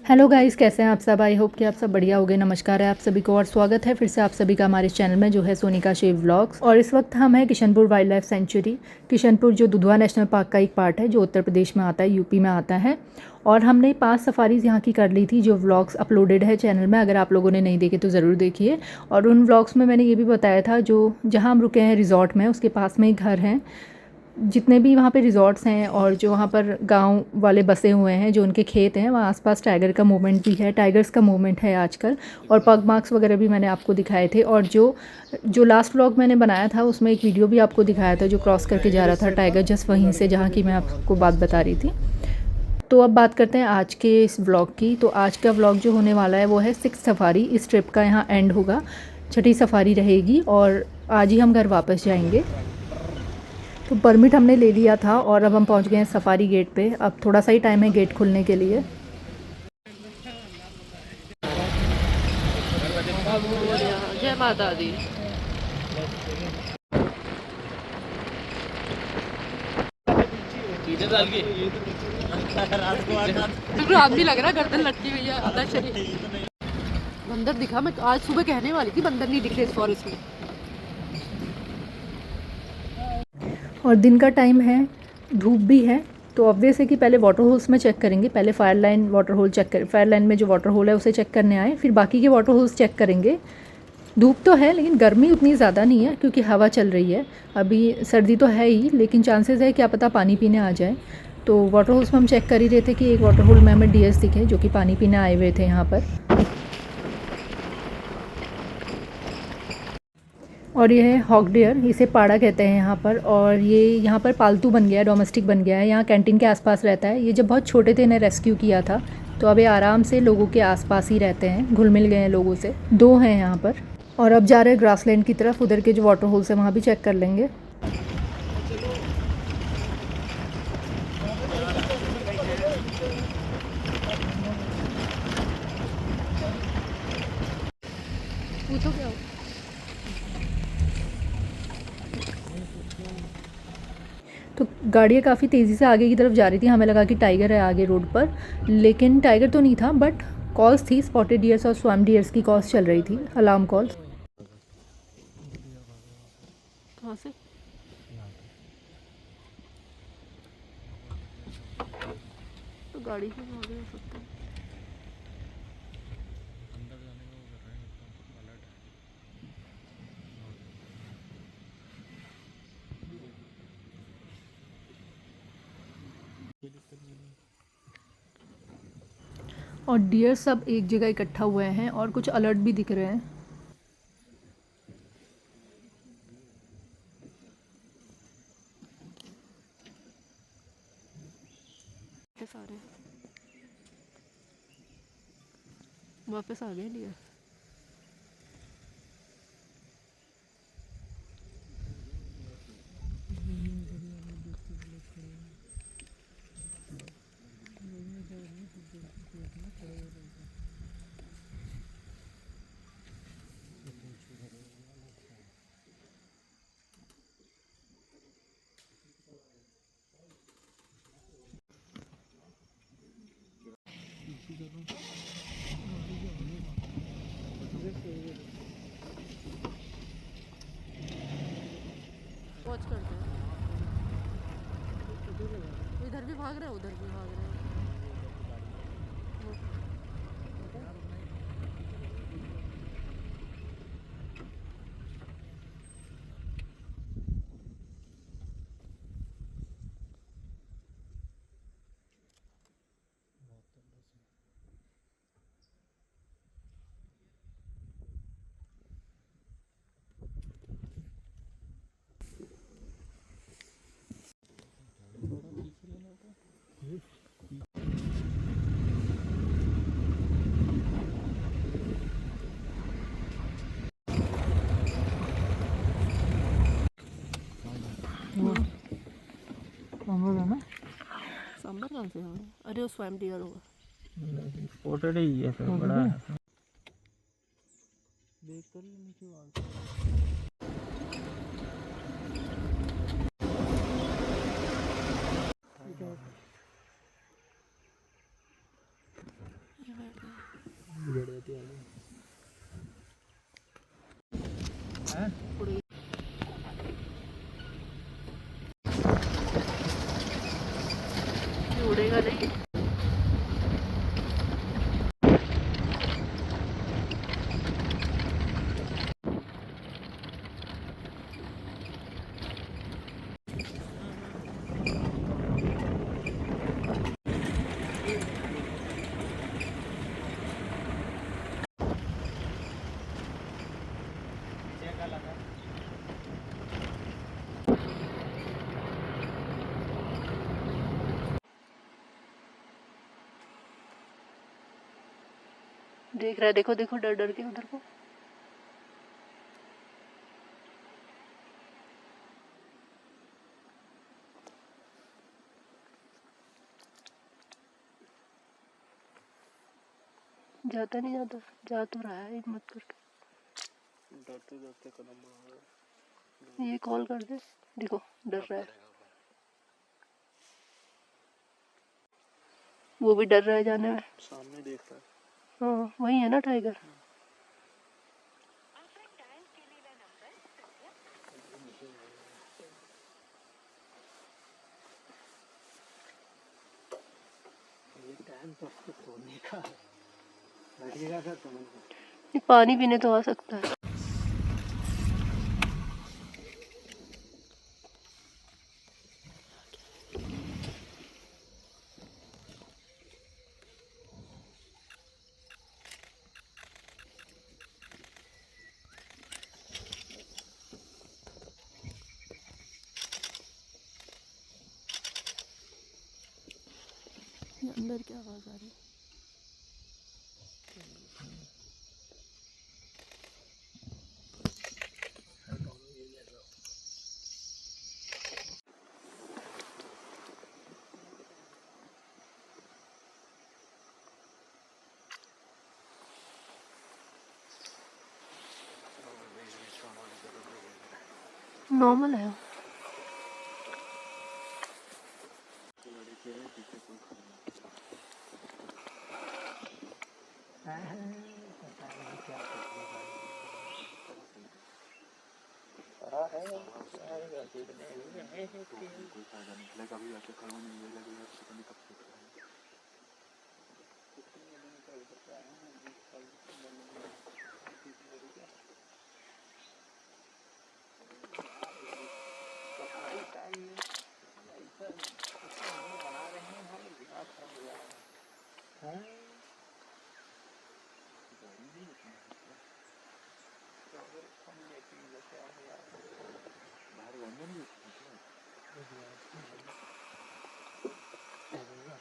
Hello guys, कैसे हैं आप सब। आई होप कि आप सब बढ़िया हो गए। नमस्कार है आप सभी को और स्वागत है फिर से आप सभी का हमारे इस चैनल में जो है सोनिका शिव व्लॉग्स। और इस वक्त हम हैं Kishanpur wild life sanctuary. Kishanpur जो दुधवा नेशनल पार्क का एक पार्ट है जो उत्तर प्रदेश में आता है, यूपी में आता है। और हमने 5 सफारीज़ यहाँ की कर ली थी जो व्लॉग्स अपलोडेड है चैनल में। अगर आप लोगों ने नहीं देखे तो ज़रूर देखिए। और उन व्लॉग्स में मैंने ये भी बताया था जो जहाँ हम रुके हैं रिजॉर्ट में, उसके पास में ही घर हैं। जितने भी वहाँ पे रिज़ॉर्ट्स हैं और जो वहाँ पर गांव वाले बसे हुए हैं, जो उनके खेत हैं, वहाँ आसपास टाइगर का मूवमेंट भी है, टाइगर्स का मूवमेंट है आजकल। और पग मार्क्स वगैरह भी मैंने आपको दिखाए थे। और जो जो लास्ट व्लॉग मैंने बनाया था उसमें एक वीडियो भी आपको दिखाया था जो क्रॉस करके जा रहा था टाइगर, जस्ट वहीं से जहाँ की मैं आपको बात बता रही थी। तो अब बात करते हैं आज के इस व्लॉग की। तो आज का व्लॉग जो होने वाला है वो है 6th सफारी। इस ट्रिप का यहाँ एंड होगा, 6ठी सफारी रहेगी और आज ही हम घर वापस जाएंगे। तो परमिट हमने ले लिया था और अब हम पहुंच गए हैं सफारी गेट पे। अब थोड़ा सा ही टाइम है गेट खुलने के लिए। जय माता दी। बिल्कुल आप भी लग रहा है, गर्दन लटकी हुई है, आधा शरीर। बंदर दिखा, मैं आज सुबह कहने वाली थी बंदर नहीं दिखे इस फॉरेस्ट में। और दिन का टाइम है, धूप भी है। तो ऑब्वियस है कि पहले वाटर होल्स में चेक करेंगे। पहले fire line water hole check कर, फायर लाइन में जो वाटर होल है उसे चेक करने आए, फिर बाकी के वाटर होल्स चेक करेंगे। धूप तो है लेकिन गर्मी उतनी ज़्यादा नहीं है क्योंकि हवा चल रही है। अभी सर्दी तो है ही लेकिन चांसेस है क्या पता पानी पीने आ जाए। तो वाटर होल्स में हम चेक कर ही रहे थे कि एक वाटर होल में हमें डीएस दिखे जो कि पानी पीने आए हुए थे यहाँ पर। और ये है हॉक डियर, इसे पाड़ा कहते हैं यहाँ पर। और ये यहाँ पर पालतू बन गया है, डोमेस्टिक बन गया है। यहाँ कैंटीन के आसपास रहता है। ये जब बहुत छोटे थे इन्हें रेस्क्यू किया था, तो अब ये आराम से लोगों के आसपास ही रहते हैं, घुल मिल गए हैं लोगों से। 2 हैं यहाँ पर। और अब जा रहे हैं ग्रासलैंड की तरफ, उधर के जो वाटर होल्स हैं वहाँ भी चेक कर लेंगे। पूछो क्या हो? तो गाड़ियाँ काफ़ी तेज़ी से आगे की तरफ जा रही थी। हमें लगा कि टाइगर है आगे रोड पर, लेकिन टाइगर तो नहीं था। बट कॉल्स थी, स्पॉटेड डियर्स और स्वैम डियर्स की कॉल्स चल रही थी, अलार्म कॉल्स। कहाँ से? तो गाड़ी से आगे हो सकता है। और डियर सब एक जगह इकट्ठा हुए हैं और कुछ अलर्ट भी दिख रहे हैं। सारे वापस आ गए डियर। वॉच करते हैं, इधर भी भाग रहे हैं उधर भी भाग रहे हैं। सांबर कहाँ से है? अरे वो स्वयं डियर होगा। स्पॉटेड ही है, तो बड़ा है। ये उड़ेगा नहीं। देख रहा है, देखो देखो डर डर के उधर को। जाता नहीं जाता, जा तो रहा है हिम्मत करके। डरते डरते कदम बढ़ा रहा है। ये कॉल कर दे, देखो डर रहा है, वो भी डर रहा है जाने में। सामने देख रहा है। हाँ वही है ना टाइगर। ये टाइम तो उसको सोने का लगेगा सर तुम्हें। ये पानी पीने तो आ सकता है। अंदर क्या आवाज आ रही है? नॉर्मल है।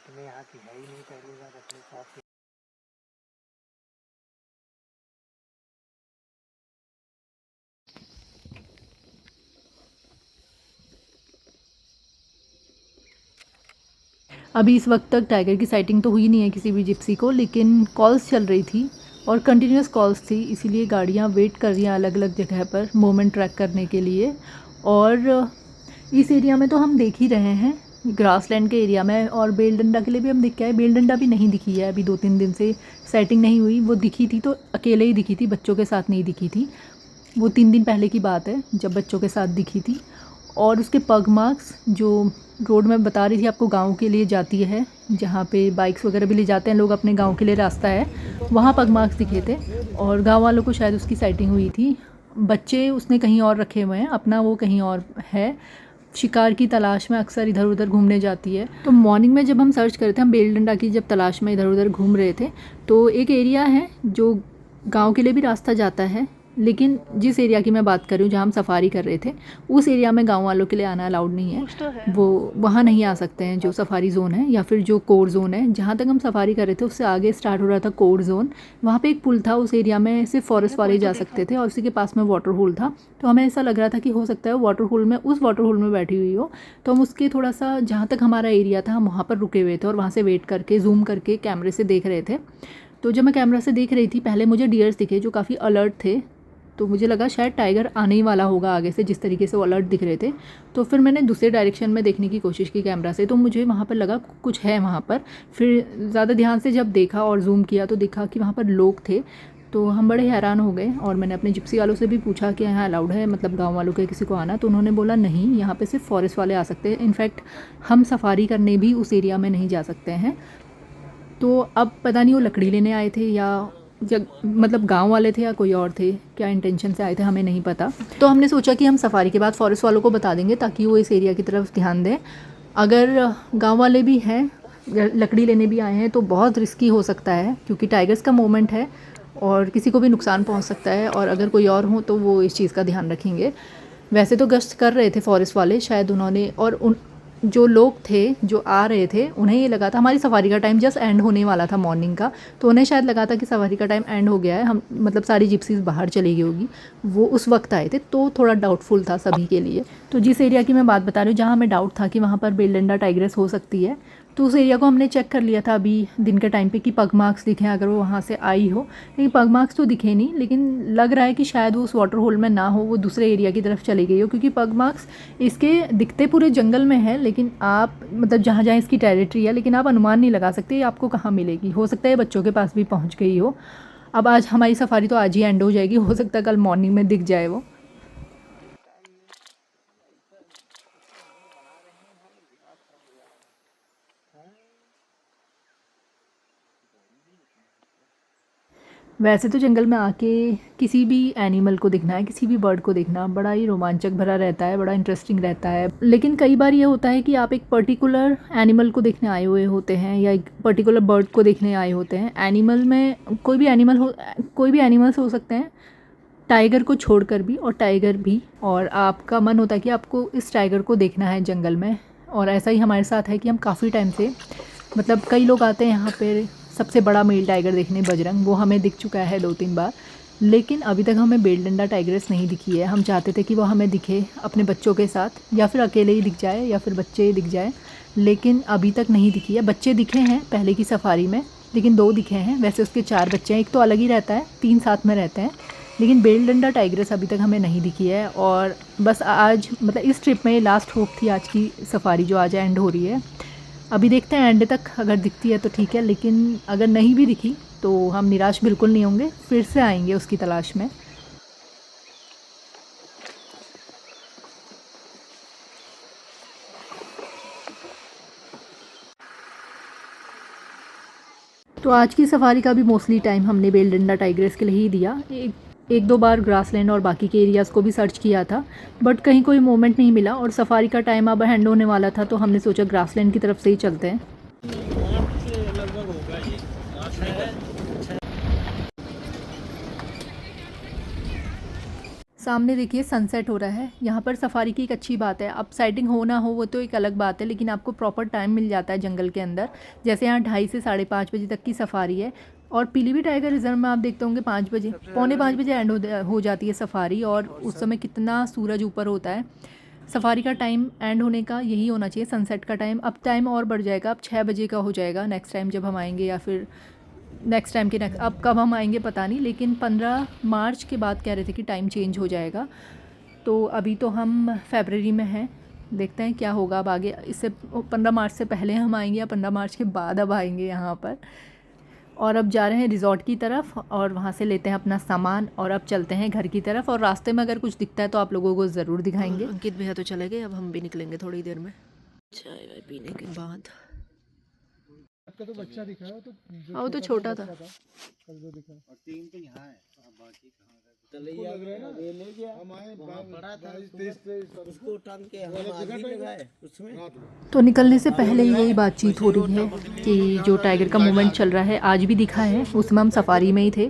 अपने यहाँ की है ही नहीं, पहली बार अपने साथ। अभी इस वक्त तक टाइगर की साइटिंग तो हुई नहीं है किसी भी जिप्सी को, लेकिन कॉल्स चल रही थी और कंटिन्यूस कॉल्स थी, इसीलिए गाड़ियाँ वेट कर रही हैं अलग अलग जगह पर मूवमेंट ट्रैक करने के लिए। और इस एरिया में तो हम देख ही रहे हैं, ग्रासलैंड के एरिया में, और बेलडंडा के लिए भी हम दिख के आए। बेलडंडा भी नहीं दिखी है अभी 2-3 दिन से, सेटिंग नहीं हुई। वो दिखी थी तो अकेले ही दिखी थी, बच्चों के साथ नहीं दिखी थी। वो 3 दिन पहले की बात है जब बच्चों के साथ दिखी थी। और उसके पग मार्क्स जो रोड में बता रही थी आपको, गांव के लिए जाती है, जहाँ पे बाइक्स वगैरह भी ले जाते हैं लोग अपने गांव के लिए, रास्ता है वहाँ पग मार्क्स दिखे थे। और गांव वालों को शायद उसकी साइटिंग हुई थी। बच्चे उसने कहीं और रखे हुए हैं, अपना वो कहीं और है, शिकार की तलाश में अक्सर इधर उधर घूमने जाती है। तो मॉर्निंग में जब हम सर्च कर रहे थे, हम बेलडंडा की जब तलाश में इधर उधर घूम रहे थे, तो एक एरिया है जो गांव के लिए भी रास्ता जाता है, लेकिन जिस एरिया की मैं बात कर रही हूँ जहाँ हम सफारी कर रहे थे, उस एरिया में गांव वालों के लिए आना अलाउड नहीं है। कुछ तो है। वो वहाँ नहीं आ सकते हैं जो सफारी जोन है या फिर जो कोर जोन है। जहाँ तक हम सफारी कर रहे थे उससे आगे स्टार्ट हो रहा था कोर जोन। वहाँ पे एक पुल था, उस एरिया में सिर्फ फॉरेस्ट वाले जा सकते थे, और उसी के पास में वाटर होल था। तो हमें ऐसा लग रहा था कि हो सकता है वाटर होल में, उस वाटर होल में बैठी हुई हो। तो हम उसके थोड़ा सा, जहाँ तक हमारा एरिया था, हम वहाँ पर रुके हुए थे और वहाँ से वेट करके जूम करके कैमरे से देख रहे थे। तो जब मैं कैमरा से देख रही थी, पहले मुझे डियर्स दिखे जो काफ़ी अलर्ट थे, तो मुझे लगा शायद टाइगर आने ही वाला होगा आगे से, जिस तरीके से वो अलर्ट दिख रहे थे। तो फिर मैंने दूसरे डायरेक्शन में देखने की कोशिश की कैमरा से, तो मुझे वहाँ पर लगा कुछ है वहाँ पर। फिर ज़्यादा ध्यान से जब देखा और जूम किया तो देखा कि वहाँ पर लोग थे। तो हम बड़े हैरान हो गए और मैंने अपने जिप्सी वालों से भी पूछा कि यहाँ अलाउड है, मतलब गांव वालों के किसी को आना। तो उन्होंने बोला नहीं, यहाँ पे सिर्फ फॉरेस्ट वाले आ सकते हैं। इनफैक्ट हम सफारी करने भी उस एरिया में नहीं जा सकते हैं। तो अब पता नहीं वो लकड़ी लेने आए थे या मतलब गांव वाले थे या कोई और थे, क्या इंटेंशन से आए थे हमें नहीं पता। तो हमने सोचा कि हम सफारी के बाद फॉरेस्ट वालों को बता देंगे ताकि वो इस एरिया की तरफ ध्यान दें। अगर गांव वाले भी हैं, लकड़ी लेने भी आए हैं, तो बहुत रिस्की हो सकता है क्योंकि टाइगर्स का मूवमेंट है और किसी को भी नुकसान पहुंच सकता है। और अगर कोई और हो तो वो इस चीज़ का ध्यान रखेंगे। वैसे तो गश्त कर रहे थे फॉरेस्ट वाले, शायद उन्होंने, और उन जो लोग थे जो आ रहे थे उन्हें ये लगा था हमारी सफारी का टाइम जस्ट एंड होने वाला था मॉर्निंग का, तो उन्हें शायद लगा था कि सफारी का टाइम एंड हो गया है, हम मतलब सारी जिप्सीज बाहर चली गई होगी, वो उस वक्त आए थे। तो थोड़ा डाउटफुल था सभी के लिए। तो जिस एरिया की मैं बात बता रही हूँ जहाँ हमें डाउट था कि वहाँ पर बेलडंडा टाइग्रेस हो सकती है, तो उस एरिया को हमने चेक कर लिया था अभी दिन के टाइम पे कि पग मार्क्स दिखे अगर वो वहाँ से आई हो। लेकिन पग मार्क्स तो दिखे नहीं, लेकिन लग रहा है कि शायद वो उस वाटर होल में ना हो, वो दूसरे एरिया की तरफ चली गई हो, क्योंकि पग मार्क्स इसके दिखते पूरे जंगल में है, लेकिन आप मतलब जहाँ जहाँ इसकी टेरिटरी है, लेकिन आप अनुमान नहीं लगा सकते आपको कहाँ मिलेगी। हो सकता है बच्चों के पास भी पहुँच गई हो। अब आज हमारी सफारी तो आज ही एंड हो जाएगी, हो सकता है कल मॉर्निंग में दिख जाए वो। वैसे तो जंगल में आके किसी भी एनिमल को देखना है, किसी भी बर्ड को देखना बड़ा ही रोमांचक भरा रहता है, बड़ा इंटरेस्टिंग रहता है। लेकिन कई बार ये होता है कि आप एक पर्टिकुलर एनिमल को देखने आए हुए होते हैं या एक पर्टिकुलर बर्ड को देखने आए होते हैं। एनिमल में कोई भी एनिमल्स हो सकते हैं, टाइगर को छोड़कर भी, और टाइगर भी, और आपका मन होता है कि आपको इस टाइगर को देखना है जंगल में। और ऐसा ही हमारे साथ है कि हम काफ़ी टाइम से, मतलब कई लोग आते हैं यहाँ पे सबसे बड़ा मेल टाइगर देखने, बजरंग, वो हमें दिख चुका है 2-3 बार, लेकिन अभी तक हमें बेलडंडा टाइग्रेस नहीं दिखी है। हम चाहते थे कि वो हमें दिखे अपने बच्चों के साथ, या फिर अकेले ही दिख जाए या फिर बच्चे ही दिख जाए, लेकिन अभी तक नहीं दिखी है। बच्चे दिखे हैं पहले की सफारी में, लेकिन 2 दिखे हैं। वैसे उसके 4 बच्चे हैं, एक तो अलग ही रहता है, 3 साथ में रहते हैं, लेकिन बेलडंडा टाइग्रेस अभी तक हमें नहीं दिखी है। और बस आज मतलब इस ट्रिप में लास्ट होप थी आज की सफारी जो आज एंड हो रही है। अभी देखते हैं एंड तक अगर दिखती है तो ठीक है, लेकिन अगर नहीं भी दिखी तो हम निराश बिल्कुल नहीं होंगे, फिर से आएंगे उसकी तलाश में। तो आज की सफारी का भी मोस्टली टाइम हमने बेलडंडा टाइग्रेस के लिए ही दिया। एक दो बार ग्रासलैंड और बाकी के एरियाज़ को भी सर्च किया था, बट कहीं कोई मोमेंट नहीं मिला। और सफारी का टाइम अब हैंड होने वाला था, तो हमने सोचा ग्रासलैंड की तरफ से ही चलते हैं। सामने देखिए सनसेट हो रहा है। यहाँ पर सफारी की एक अच्छी बात है, अब साइटिंग हो ना हो वो तो एक अलग बात है, लेकिन आपको प्रॉपर टाइम मिल जाता है जंगल के अंदर। जैसे यहाँ 2:30 से 5:30 बजे तक की सफारी है, और पीलीभीत टाइगर रिजर्व में आप देखते होंगे 5 बजे, 4:45 बजे एंड हो जाती है सफारी, और उस समय कितना सूरज ऊपर होता है। सफारी का टाइम एंड होने का यही होना चाहिए, सनसेट का टाइम। अब टाइम और बढ़ जाएगा, अब 6 बजे का हो जाएगा नेक्स्ट टाइम जब हम आएंगे, या फिर नेक्स्ट टाइम के नेक्स्ट, अब कब हम आएंगे पता नहीं, लेकिन 15 मार्च के बाद कह रहे थे कि टाइम चेंज हो जाएगा। तो अभी तो हम फरवरी में हैं, देखते हैं क्या होगा अब आगे। इससे 15 मार्च से पहले हम आएंगे या 15 मार्च के बाद अब आएंगे यहाँ पर। और अब जा रहे हैं रिज़ॉर्ट की तरफ, और वहाँ से लेते हैं अपना सामान, और अब चलते हैं घर की तरफ। और रास्ते में अगर कुछ दिखता है तो आप लोगों को ज़रूर दिखाएंगे। अंकित भैया तो चले गए, अब हम भी निकलेंगे थोड़ी देर में चाय वाय पीने के बाद। आपका तो बच्चा दिखा है, तो वो तो छोटा था। कल जो दिखा और 3 तो यहाँ है, बाकी कहाँ गए? तलैया लग रहा है ना, ये ले गया हम आए बड़ा था, 23 उसको टांग के हम आगे लगाए उसमें। तो निकलने से पहले यही बातचीत हो रही है कि जो टाइगर का मूवमेंट चल रहा है आज भी दिखा है, उसमें हम सफारी में ही थे।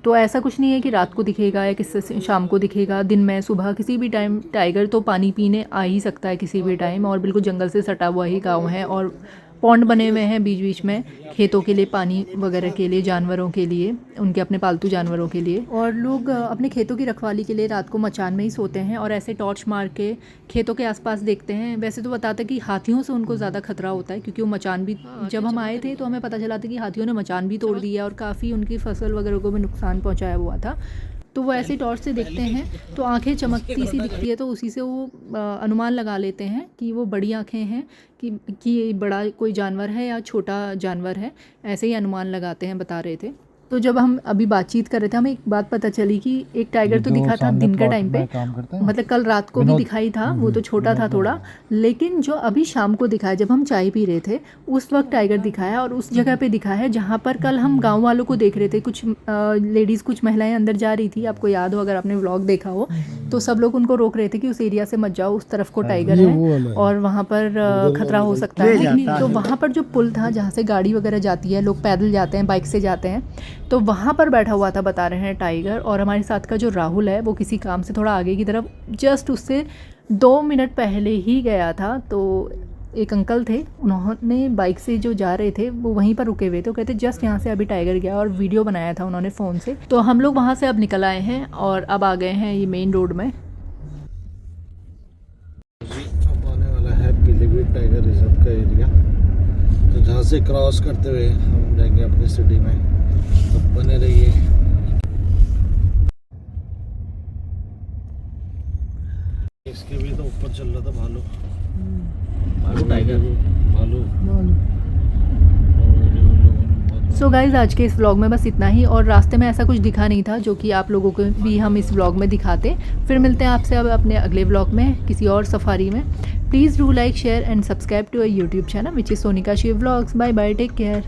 तो ऐसा कुछ नहीं है कि रात को दिखेगा या किसी शाम को दिखेगा, दिन में सुबह किसी भी टाइम टाइगर तो पानी पीने आ ही सकता है किसी भी टाइम। और बिल्कुल जंगल से सटा हुआ ही गाँव है, और पॉन्ड बने हुए हैं बीच बीच में खेतों के लिए, पानी वगैरह के लिए, जानवरों के लिए, उनके अपने पालतू जानवरों के लिए। और लोग अपने खेतों की रखवाली के लिए रात को मचान में ही सोते हैं और ऐसे टॉर्च मार के खेतों के आसपास देखते हैं। वैसे तो बताते हैं कि हाथियों से उनको ज़्यादा खतरा होता है, क्योंकि वो मचान भी, जब हम आए थे तो हमें पता चला था कि हाथियों ने मचान भी तोड़ दिया और काफ़ी उनकी फसल वगैरह को भी नुकसान पहुँचाया हुआ था। तो वो ऐसे टॉर्च से देखते हैं तो आंखें चमकती सी दिखती है, तो उसी से वो अनुमान लगा लेते हैं कि वो बड़ी आंखें हैं कि ये बड़ा कोई जानवर है या छोटा जानवर है, ऐसे ही अनुमान लगाते हैं, बता रहे थे। तो जब हम अभी बातचीत कर रहे थे हमें एक बात पता चली कि एक टाइगर तो दिखा था दिन के टाइम पे, मतलब कल रात को भी दिखाई था, वो तो छोटा था थोड़ा, लेकिन जो अभी शाम को दिखा है जब हम चाय पी रहे थे उस वक्त टाइगर दिखा है, और उस जगह पे दिखा है जहाँ पर कल हम गांव वालों को देख रहे थे। कुछ लेडीज़, कुछ महिलाएं अंदर जा रही थी, आपको याद हो अगर आपने व्लॉग देखा हो, तो सब लोग उनको रोक रहे थे कि उस एरिया से मत जाओ, उस तरफ को टाइगर है और वहाँ पर खतरा हो सकता है। तो वहाँ पर जो पुल था जहाँ से गाड़ी वगैरह जाती है, लोग पैदल जाते हैं, बाइक से जाते हैं, तो वहाँ पर बैठा हुआ था, बता रहे हैं, टाइगर। और हमारे साथ का जो राहुल है वो किसी काम से थोड़ा आगे की तरफ जस्ट उससे 2 मिनट पहले ही गया था। तो एक अंकल थे, उन्होंने बाइक से जो जा रहे थे वो वहीं पर रुके हुए थे, वो कहते जस्ट यहाँ से अभी टाइगर गया, और वीडियो बनाया था उन्होंने फ़ोन से। तो हम लोग वहाँ से अब निकल आए हैं और अब आ गए हैं ये मेन रोड में। अब आने वाला है पीलीभीत टाइगर रिजर्व का एरिया, तो जहाँ से क्रॉस करते हुए हम जाएंगे अपनी सिटी में, तो बने रहिए। इसके भी तो ऊपर चल रहा था भालू, टाइगर, भालू। सो गाइज़ आज के इस व्लॉग में बस इतना ही, और रास्ते में ऐसा कुछ दिखा नहीं था जो कि आप लोगों को भी हम इस व्लॉग में दिखाते। फिर मिलते हैं आपसे अब अपने अगले व्लॉग में किसी और सफारी में। Please do like, share and subscribe to our YouTube channel which is Sonika Shiv vlogs. Bye bye, take care.